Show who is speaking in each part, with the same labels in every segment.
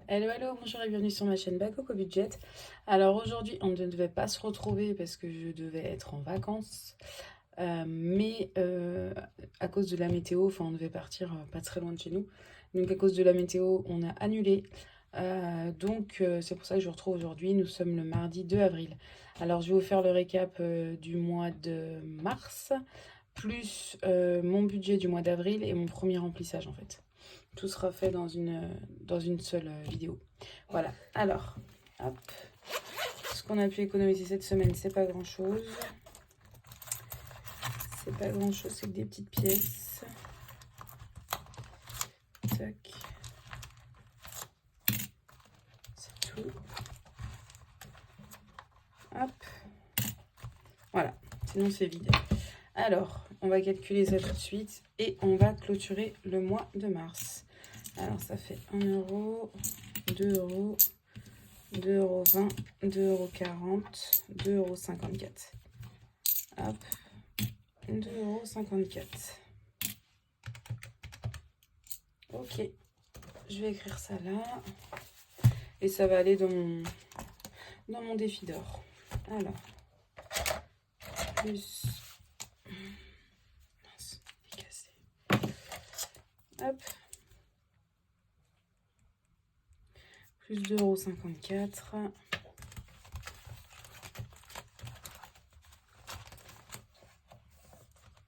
Speaker 1: Hello, hello, bonjour et bienvenue sur ma chaîne Coco Budget. Alors aujourd'hui, on ne devait pas se retrouver parce que je devais être en vacances. Mais à cause de la météo, enfin on devait partir pas très loin de chez nous. Donc à cause de la météo, on a annulé. C'est pour ça que je vous retrouve aujourd'hui. Nous sommes le mardi 2 avril. Alors je vais vous faire le récap du mois de mars, plus mon budget du mois d'avril et mon premier remplissage en fait. Tout sera fait dans une seule vidéo. Voilà. Alors, hop. Ce qu'on a pu économiser cette semaine, c'est pas grand chose. C'est pas grand chose, c'est que des petites pièces. Tac. C'est tout. Hop. Voilà. Sinon, c'est vide. Alors, on va calculer ça tout de suite et on va clôturer le mois de mars. Alors, ça fait 1 euro, 2 euros, 2,20 €, 2,40 €, 2,54 €. Hop, 2,54 €. Ok, je vais écrire ça là. Et ça va aller dans mon défi d'or. Alors, plus... Mince, il est cassé. Hop. Plus 2,54 €.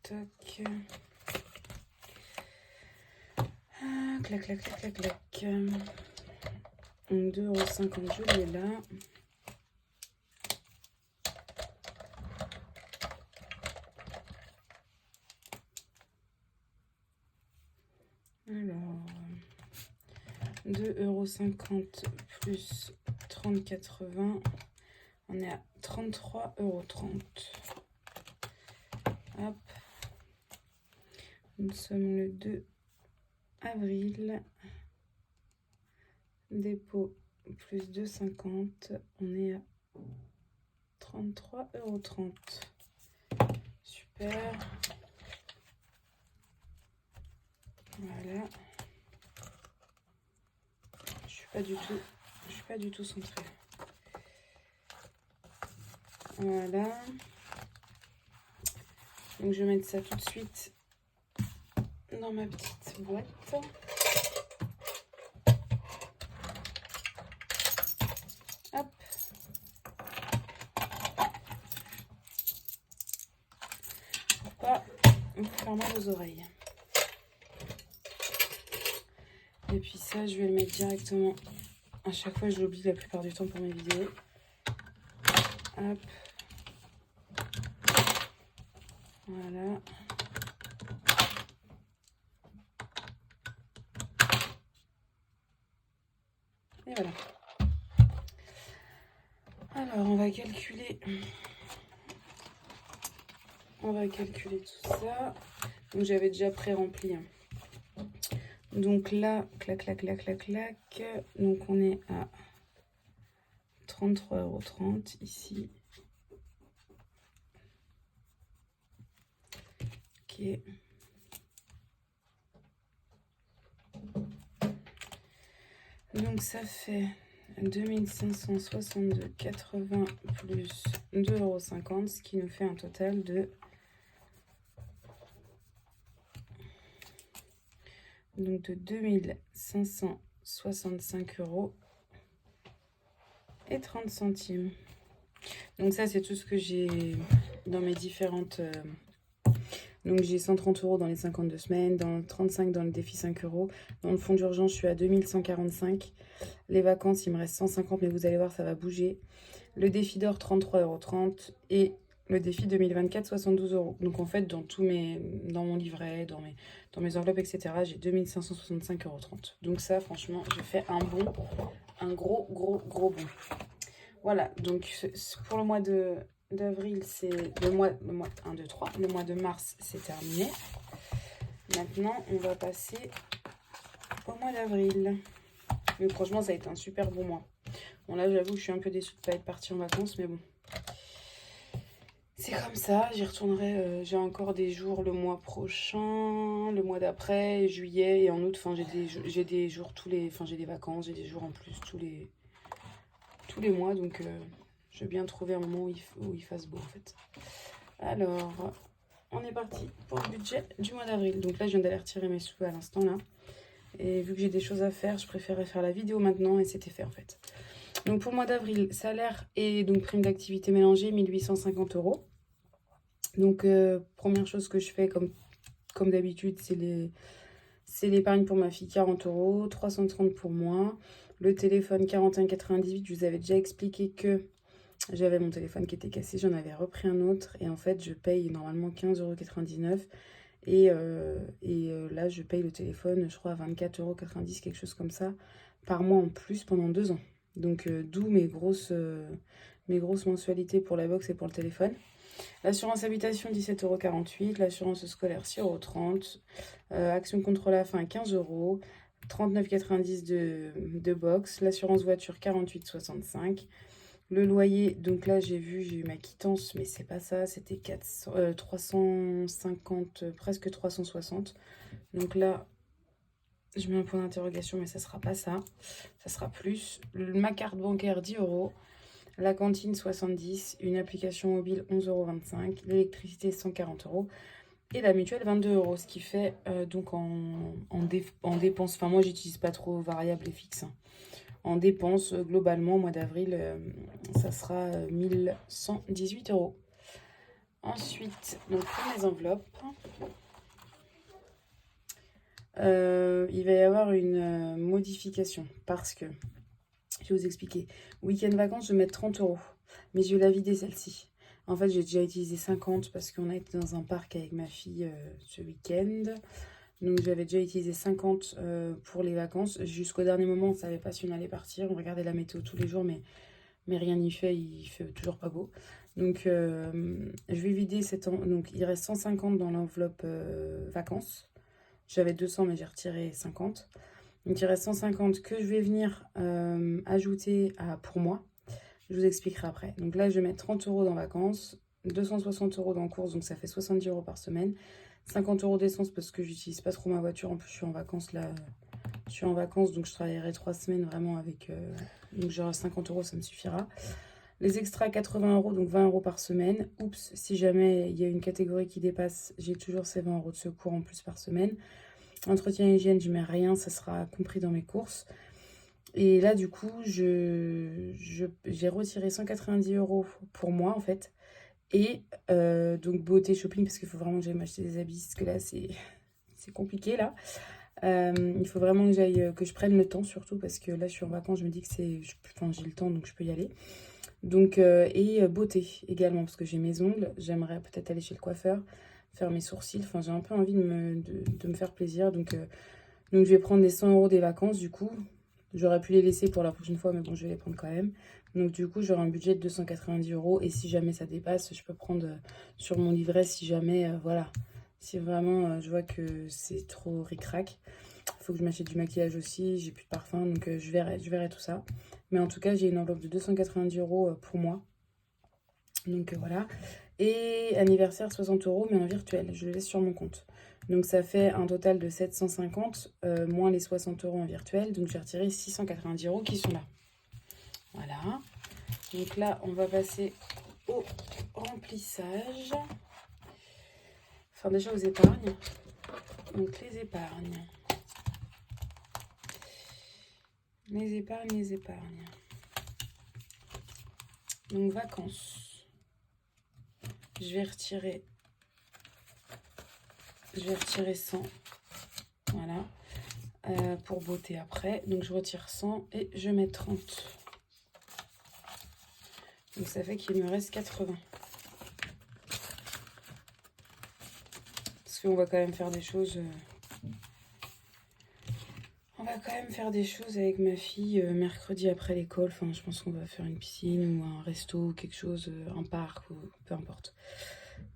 Speaker 1: Tac. Ah, clac, clac, clac, clac, clac. 2,50 €, je l'ai là. Alors, 2,50 € plus 30,80 €. On est à 33,30 €. Hop. Nous sommes le 2 avril. Dépôt plus 2,50 €. On est à 33,30 €. Super. Voilà. Je suis pas du tout centrée. Voilà. Donc je vais mettre ça tout de suite dans ma petite boîte. Hop. Pour pas vous faire mal aux oreilles. Et puis ça, je vais le mettre directement. À chaque fois, je l'oublie la plupart du temps pour mes vidéos. Hop. Voilà. Et voilà. Alors, on va calculer tout ça. Donc, j'avais déjà pré-rempli. Donc là, clac, clac, clac, clac, clac. Donc, on est à 33,30 € ici. Ok. Donc, ça fait 2562,80 plus 2,50 €, ce qui nous fait un total de... Donc, de 2565 € et 30 centimes. Donc ça, c'est tout ce que j'ai dans mes différentes... Donc j'ai 130 € dans les 52 semaines, dans 35 dans le défi 5 €. Dans le fonds d'urgence, je suis à 2145. Les vacances, il me reste 150, mais vous allez voir, ça va bouger. Le défi d'or, 33,30 € et le défi 2024, 72 €. Donc en fait, dans mon livret, dans mes enveloppes, etc., j'ai 2565,30 €. Donc ça, franchement, j'ai fait un gros bond. Voilà, donc pour le mois d'avril, c'est le mois 1, 2, 3. Le mois de mars, c'est terminé. Maintenant, on va passer au mois d'avril. Donc franchement, ça a été un super bon mois. Bon là, j'avoue que je suis un peu déçue de ne pas être partie en vacances, mais bon. c'est comme ça, j'y retournerai. J'ai encore des jours le mois prochain, le mois d'après, juillet et en août. Enfin, j'ai des jours tous les. Enfin, j'ai des vacances, j'ai des jours en plus tous les mois. Donc, je vais bien trouver un moment où il fasse beau en fait. Alors, on est parti pour le budget du mois d'avril. Donc là, je viens d'aller retirer mes sous à l'instant là. Et vu que j'ai des choses à faire, je préférais faire la vidéo maintenant et c'était fait en fait. Donc pour le mois d'avril, salaire et donc prime d'activité mélangée, 1850 €. Donc première chose que je fais comme d'habitude, c'est l'épargne pour ma fille, 40 €, 330 pour moi. Le téléphone, 41,98. Je vous avais déjà expliqué que j'avais mon téléphone qui était cassé, j'en avais repris un autre. Et en fait, je paye normalement 15,99 €. Là, je paye le téléphone, je crois, à 24,90 €, quelque chose comme ça, par mois en plus pendant 2 ans. Donc, d'où mes grosses mensualités pour la box et pour le téléphone. L'assurance habitation, 17,48 €. L'assurance scolaire, 6,30 €. Action contre la faim, 15 €. 39,90 € de box. L'assurance voiture, 48,65 €. Le loyer, donc là j'ai eu ma quittance, mais c'est pas ça, c'était 350, presque 360. Donc là, je mets un point d'interrogation, mais ça sera pas ça, ça sera plus. Ma carte bancaire, 10 €. La cantine, 70 €. Une application mobile, 11,25 €. L'électricité, 140 €. Et la mutuelle, 22 €. Ce qui fait donc en dépenses, enfin moi j'utilise pas trop variable et fixe, hein. En dépenses, globalement, au mois d'avril, ça sera 1118 €. Ensuite, donc pour mes enveloppes, il va y avoir une modification parce que, je vais vous expliquer. Week-end vacances, je vais mettre 30 €, mais je vais la vider celle-ci. En fait, j'ai déjà utilisé 50 parce qu'on a été dans un parc avec ma fille ce week-end. Donc j'avais déjà utilisé 50 pour les vacances. Jusqu'au dernier moment, on ne savait pas si on allait partir. On regardait la météo tous les jours, mais rien n'y fait. Il fait toujours pas beau. Donc je vais vider donc il reste 150 dans l'enveloppe vacances. J'avais 200, mais j'ai retiré 50. Donc il reste 150 que je vais venir ajouter pour moi. Je vous expliquerai après. Donc là, je vais mettre 30 € dans vacances, 260 € dans courses, donc ça fait 70 € par semaine. 50 € d'essence parce que j'utilise pas trop ma voiture. En plus, je suis en vacances là. Je suis en vacances, donc je travaillerai 3 semaines vraiment avec. Donc j'aurai 50 €, ça me suffira. Les extras, 80 €, donc 20 € par semaine. Oups, si jamais il y a une catégorie qui dépasse, j'ai toujours ces 20 € de secours en plus par semaine. Entretien et hygiène, je mets rien, ça sera compris dans mes courses. Et là, du coup, j'ai retiré 190 € pour moi, en fait. Et donc, beauté, shopping, parce qu'il faut vraiment que j'aille m'acheter des habits, parce que là, c'est compliqué, là. Il faut vraiment que je prenne le temps, surtout, parce que là, je suis en vacances, je me dis que enfin, j'ai le temps, donc je peux y aller. Donc, beauté également, parce que j'ai mes ongles. J'aimerais peut-être aller chez le coiffeur, faire mes sourcils. Enfin, j'ai un peu envie de me faire plaisir. Donc, je vais prendre les 100 € des vacances, du coup. J'aurais pu les laisser pour la prochaine fois, mais bon, je vais les prendre quand même. Donc, du coup, j'aurai un budget de 290 €. Et si jamais ça dépasse, je peux prendre sur mon livret si jamais, voilà. Si vraiment je vois que c'est trop ric-rac. Il faut que je m'achète du maquillage aussi. J'ai plus de parfum, donc je verrai tout ça. Mais en tout cas, j'ai une enveloppe de 290 € pour moi. Donc voilà. Et anniversaire, 60 €, mais en virtuel. Je le laisse sur mon compte. Donc ça fait un total de 750, moins les 60 € en virtuel. Donc j'ai retiré 690 € qui sont là. Voilà. Donc là, on va passer au remplissage. Enfin déjà aux épargnes. Donc les épargnes. Les épargnes. Donc vacances. Je vais retirer 100. Voilà. Pour beauté après. Donc je retire 100 et je mets 30. Donc ça fait qu'il me reste 80. Parce qu'on va quand même faire des choses. On va quand même faire des choses avec ma fille mercredi après l'école. Enfin, je pense qu'on va faire une piscine ou un resto ou quelque chose, un parc ou peu importe.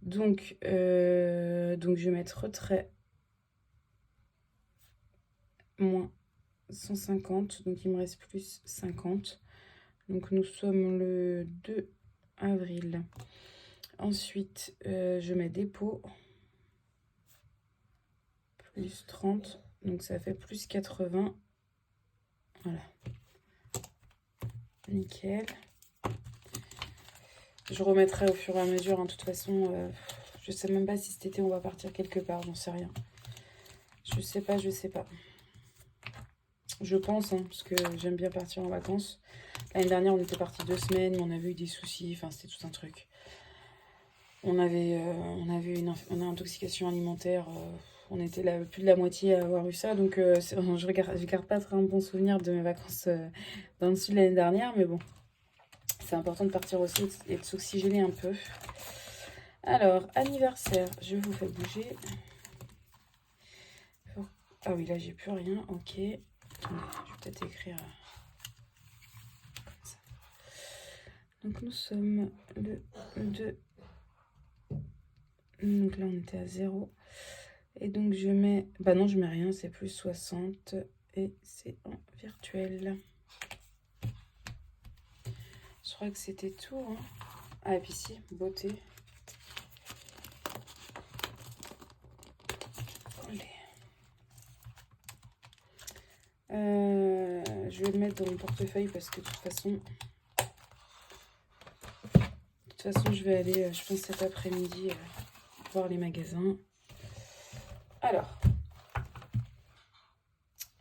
Speaker 1: Donc je vais mettre retrait moins 150. Donc il me reste plus 50. Donc nous sommes le 2 avril. Ensuite, je mets dépôt. Plus 30. Donc ça fait plus 80. Voilà. Nickel. Je remettrai au fur et à mesure. Hein. De toute façon, je sais même pas si cet été on va partir quelque part. J'en sais rien. Je sais pas, je sais pas. Je pense, hein, parce que j'aime bien partir en vacances. L'année dernière, on était parti 2 semaines, mais on avait eu des soucis. Enfin, c'était tout un truc. On avait une intoxication alimentaire. On était là, plus de la moitié à avoir eu ça. Donc, je garde pas très un bon souvenir de mes vacances dans le sud l'année dernière. Mais bon, c'est important de partir aussi et de s'oxygéner un peu. Alors, anniversaire, je vous fais bouger. Ah oui, là, j'ai plus rien. Ok. Je vais peut-être écrire comme ça. Donc, nous sommes le 2. Donc là, on était à 0. Et donc, je mets... Bah non, je mets rien. C'est plus 60. Et c'est en virtuel. Je crois que c'était tout. Hein. Ah, et puis si, beauté. Je vais le mettre dans mon portefeuille parce que de toute façon, je vais aller, je pense cet après-midi, voir les magasins. Alors,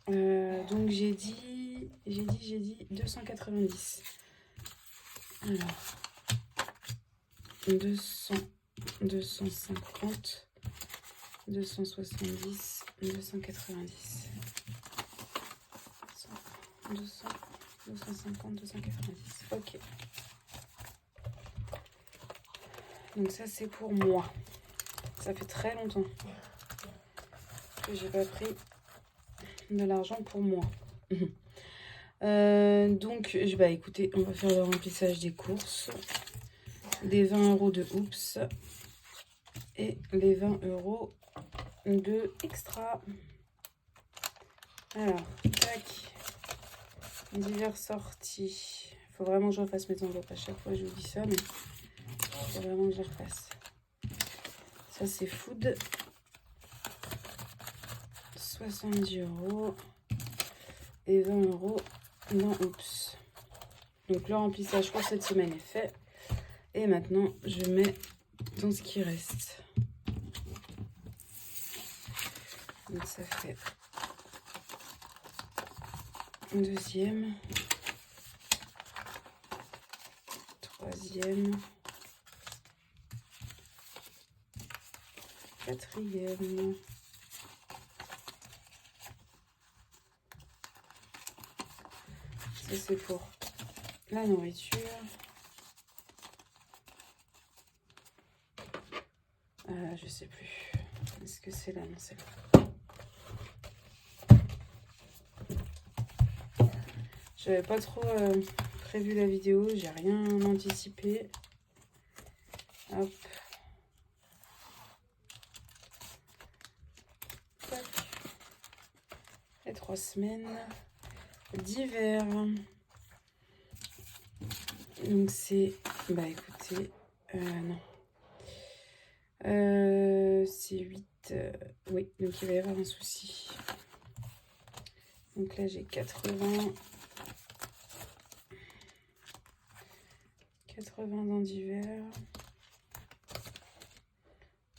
Speaker 1: donc j'ai dit 290. Alors, 200, 250, 270, 290. 200, 250, 290. Ok. Donc ça, c'est pour moi. Ça fait très longtemps que j'ai pas pris de l'argent pour moi. Donc, bah écoutez, on va faire le remplissage des courses. Des 20 € de Oups. Et les 20 € de Extra. Alors, tac. Divers sorties. Il faut vraiment que je refasse mes enveloppes. À chaque fois, je vous dis ça, mais il faut vraiment que je les refasse. Ça, c'est food. 70 €. Et 20 € dans Oups. Donc, le remplissage pour cette semaine est fait. Et maintenant, je mets dans ce qui reste. Donc, ça fait... Deuxième, troisième, quatrième, ça c'est pour la nourriture, je sais plus, est-ce que c'est là? Non, c'est là. J'avais pas trop prévu la vidéo, j'ai rien anticipé. Hop. Tac. Et 3 semaines d'hiver. Donc c'est, bah écoutez, non. C'est 8, oui, donc il va y avoir un souci. Donc là j'ai 80 dans d'hiver.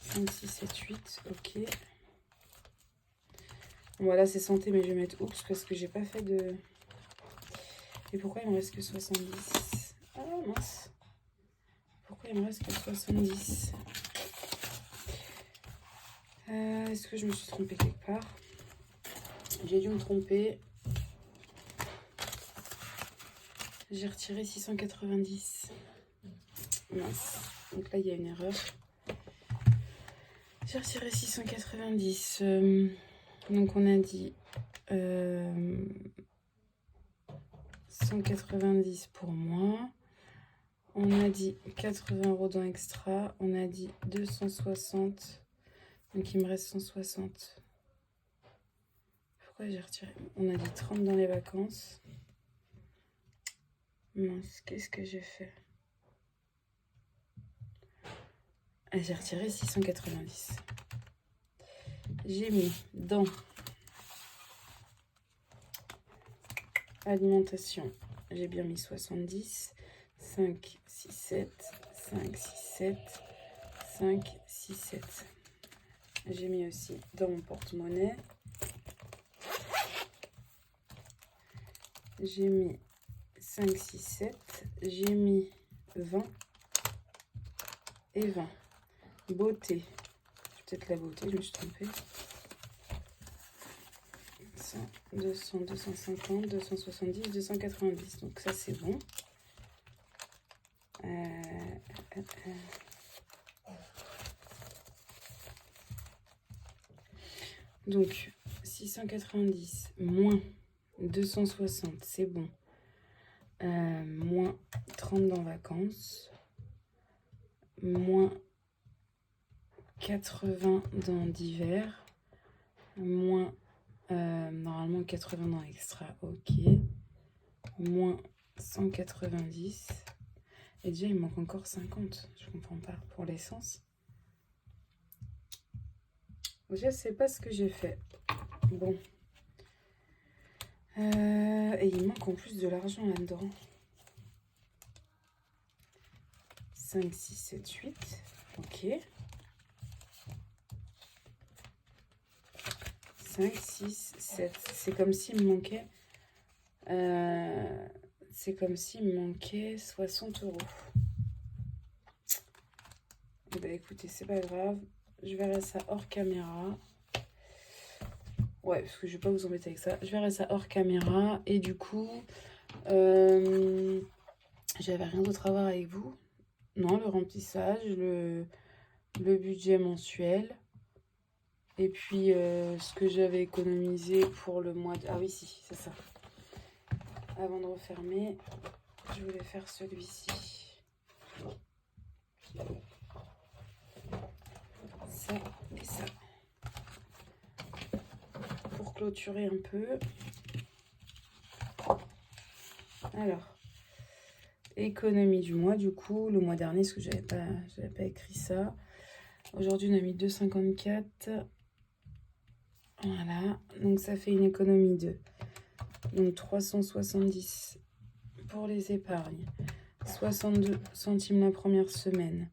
Speaker 1: 5, 6, 7, 8, ok. Bon, voilà, c'est santé, mais je vais mettre oups parce que j'ai pas fait de... Et pourquoi il me reste que 70? Ah mince. Pourquoi il me reste que 70? Est-ce que je me suis trompée quelque part? J'ai dû me tromper. J'ai retiré 690. Mince. Donc là, il y a une erreur. J'ai retiré 690. Donc on a dit 190 pour moi. On a dit 80 € dans Extra. On a dit 260. Donc il me reste 160. Pourquoi j'ai retiré? On a dit 30 dans les vacances. Mince, qu'est-ce que j'ai fait? J'ai retiré 690. J'ai mis dans alimentation, j'ai bien mis 70. 5, 6, 7. 5, 6, 7. 5, 6, 7. J'ai mis aussi dans mon porte-monnaie. J'ai mis 5, 6, 7. J'ai mis 20 et 20. Beauté. Peut-être la beauté, je me suis trompée. 100, 200, 250, 270, 290. Donc ça, c'est bon. Donc 690 moins 260, c'est bon. Moins 30 dans vacances. Moins 80 dans d'hiver. Moins normalement 80 dans extra, ok. Moins 190. Et déjà, il me manque encore 50. Je comprends pas. Pour l'essence. Je sais pas ce que j'ai fait. Bon. Et il manque en plus de l'argent là-dedans. 5, 6, 7, 8. Ok. 5, 6, 7. C'est comme s'il me manquait... c'est comme s'il me manquait 60 euros. Bah écoutez, c'est pas grave. Je verrai ça hors caméra. Ouais, parce que je vais pas vous embêter avec ça. Je verrai ça hors caméra. Et du coup, j'avais rien d'autre à voir avec vous. Non, le remplissage, le budget mensuel. Et puis, ce que j'avais économisé pour le mois de... Ah oui, si, c'est ça. Avant de refermer, je voulais faire celui-ci. Ça et ça. Pour clôturer un peu. Alors, économie du mois, du coup, le mois dernier, parce que j'avais pas écrit ça. Aujourd'hui, on a mis 2,54. Voilà, donc ça fait une économie de donc 370 pour les épargnes, 62 centimes la première semaine,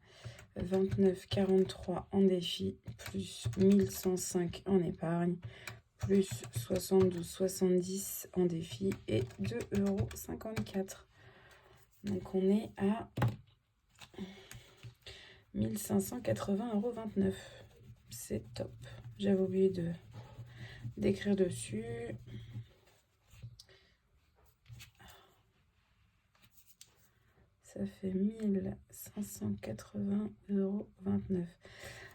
Speaker 1: 29,43 en défi, plus 1105 en épargne, plus 72,70 en défi et 2,54 €. Donc on est à 1580,29 €. C'est top. J'avais oublié d'écrire dessus. Ça fait 1580,29 €.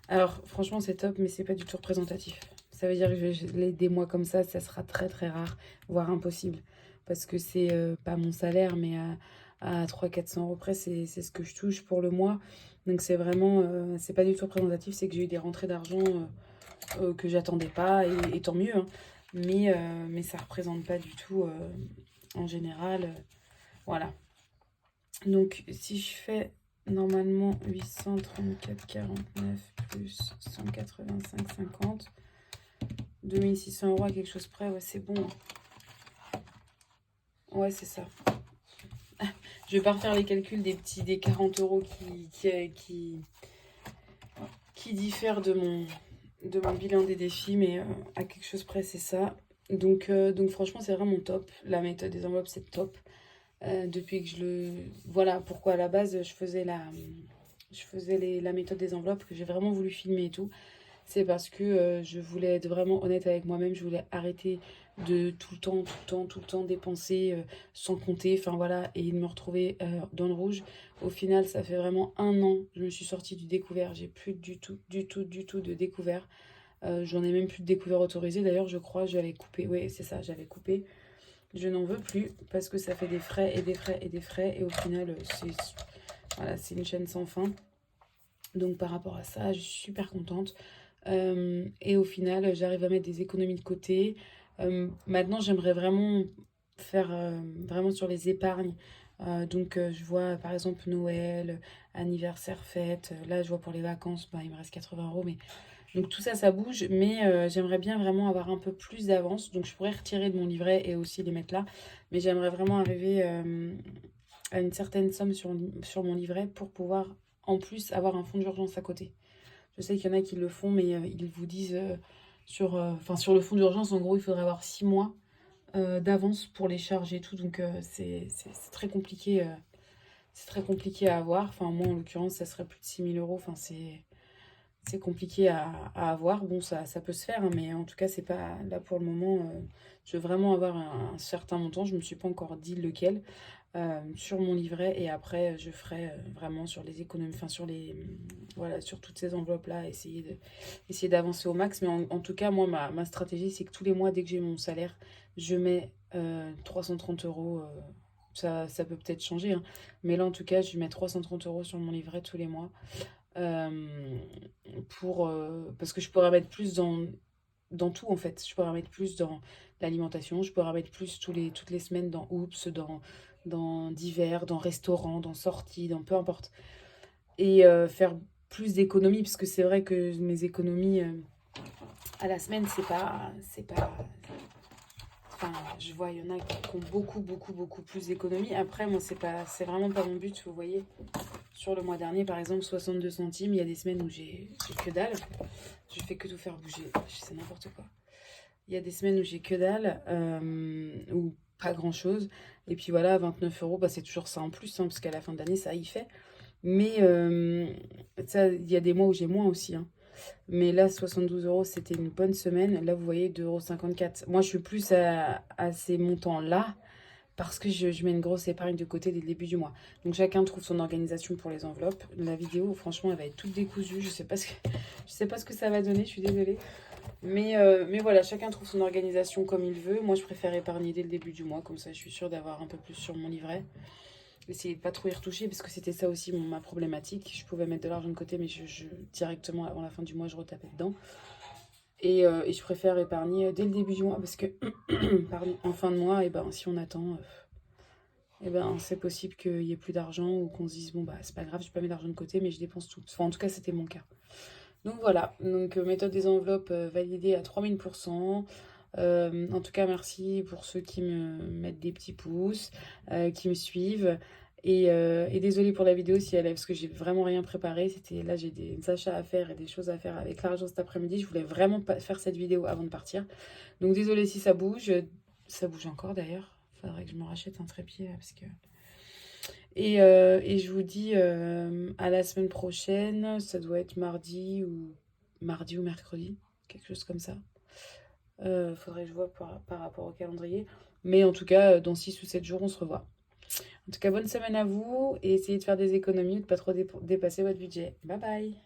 Speaker 1: Alors, franchement, c'est top, mais c'est pas du tout représentatif. Ça veut dire que des mois comme ça sera très très rare, voire impossible. Parce que c'est pas mon salaire, mais à 300-400 € près, c'est ce que je touche pour le mois. Donc c'est vraiment, c'est pas du tout représentatif, c'est que j'ai eu des rentrées d'argent que j'attendais pas, et tant mieux. Hein. Mais ça représente pas du tout, en général. Voilà. Donc, si je fais normalement 834,49 plus 185,50, 2600 € à quelque chose près, ouais, c'est bon. Ouais, c'est ça. Je vais pas refaire les calculs des 40 € qui diffèrent de mon bilan des défis, mais à quelque chose près, c'est ça. Donc franchement, c'est vraiment top. La méthode des enveloppes, c'est top. Depuis que voilà pourquoi à la base je faisais la méthode des enveloppes, que j'ai vraiment voulu filmer et tout. C'est parce que je voulais être vraiment honnête avec moi-même. Je voulais arrêter de tout le temps dépenser sans compter, enfin voilà, et de me retrouver dans le rouge. Au final, ça fait vraiment 1 an, je me suis sortie du découvert. J'ai plus du tout de découvert. J'en ai même plus de découvert autorisé. D'ailleurs, je crois j'avais coupé. Oui, c'est ça, j'avais coupé. Je n'en veux plus parce que ça fait des frais et des frais et des frais. Et au final, c'est une chaîne sans fin. Donc par rapport à ça, je suis super contente. Et au final, j'arrive à mettre des économies de côté. Maintenant, j'aimerais vraiment faire vraiment sur les épargnes. Donc, je vois par exemple Noël, anniversaire, fête. Là, je vois pour les vacances, bah, il me reste 80 euros. Mais... Donc, tout ça, ça bouge. Mais j'aimerais bien vraiment avoir un peu plus d'avance. Donc, je pourrais retirer de mon livret et aussi les mettre là. Mais j'aimerais vraiment arriver à une certaine somme sur mon livret pour pouvoir en plus avoir un fonds d'urgence à côté. Je sais qu'il y en a qui le font, mais ils vous disent sur le fonds d'urgence, en gros, il faudrait avoir 6 mois d'avance pour les charges et tout. Donc, c'est très compliqué. C'est très compliqué à avoir. Enfin, moi, en l'occurrence, ça serait plus de 6 000 euros. Enfin, c'est compliqué à avoir. Bon, ça peut se faire, hein, mais en tout cas, c'est pas là pour le moment. Je veux vraiment avoir un certain montant. Je me suis pas encore dit lequel sur mon livret et après, je ferai vraiment sur les économies, enfin sur les, voilà, sur toutes ces enveloppes-là, essayer d'avancer au max. Mais en tout cas, moi, ma stratégie, c'est que tous les mois, dès que j'ai mon salaire, je mets 330 euros. Ça peut peut-être changer, hein, mais là, en tout cas, je mets 330 euros sur mon livret tous les mois. euh, Parce que je pourrais mettre plus dans tout en fait. Je pourrais mettre plus dans l'alimentation, je pourrais mettre plus toutes les semaines dans Oops, dans divers, dans restaurant, dans sorties, dans peu importe. Et faire plus d'économies, parce que c'est vrai que mes économies à la semaine, c'est pas. Enfin, je vois, il y en a qui ont beaucoup, beaucoup, beaucoup plus d'économies. Après, moi, c'est vraiment pas mon but, vous voyez. Sur le mois dernier, par exemple, 62 centimes, il y a des semaines où j'ai que dalle. Je fais que tout faire bouger. C'est n'importe quoi. Il y a des semaines où j'ai que dalle, ou pas grand chose. Et puis voilà, 29 euros, bah, c'est toujours ça en plus, hein, parce qu'à la fin de l'année, ça y fait. Mais ça, il y a des mois où j'ai moins aussi, hein. Mais là, 72 euros, c'était une bonne semaine. Là, vous voyez, 2,54 €. Moi, je suis plus à ces montants-là parce que je mets une grosse épargne de côté dès le début du mois. Donc, chacun trouve son organisation pour les enveloppes. La vidéo, franchement, elle va être toute décousue. Je sais pas ce que ça va donner, je suis désolée. Mais voilà, chacun trouve son organisation comme il veut. Moi, je préfère épargner dès le début du mois. Comme ça, je suis sûre d'avoir un peu plus sur mon livret. Essayer de pas trop y retoucher parce que c'était ça aussi ma problématique. Je pouvais mettre de l'argent de côté, mais directement avant la fin du mois, je retapais dedans. Et je préfère épargner dès le début du mois parce que, pardon, en fin de mois, et ben, si on attend, et ben, c'est possible qu'il y ait plus d'argent ou qu'on se dise, bon, bah, c'est pas grave, je pas mis d'argent de côté, mais je dépense tout. Enfin, en tout cas, c'était mon cas. Donc voilà, donc méthode des enveloppes validée à 3000%. En tout cas, merci pour ceux qui me mettent des petits pouces, qui me suivent. Et désolée pour la vidéo si elle est, parce que j'ai vraiment rien préparé. Là, j'ai des achats à faire et des choses à faire avec l'argent cet après-midi. Je voulais vraiment pas faire cette vidéo avant de partir. Donc désolée si ça bouge. Ça bouge encore d'ailleurs. Faudrait que je me rachète un trépied là, parce que... Et je vous dis à la semaine prochaine. Ça doit être mardi ou mercredi, quelque chose comme ça. Faudrait que je vois par rapport au calendrier. Mais en tout cas, dans 6 ou 7 jours, on se revoit. En tout cas, bonne semaine à vous et essayez de faire des économies, de ne pas trop dépasser votre budget. Bye bye!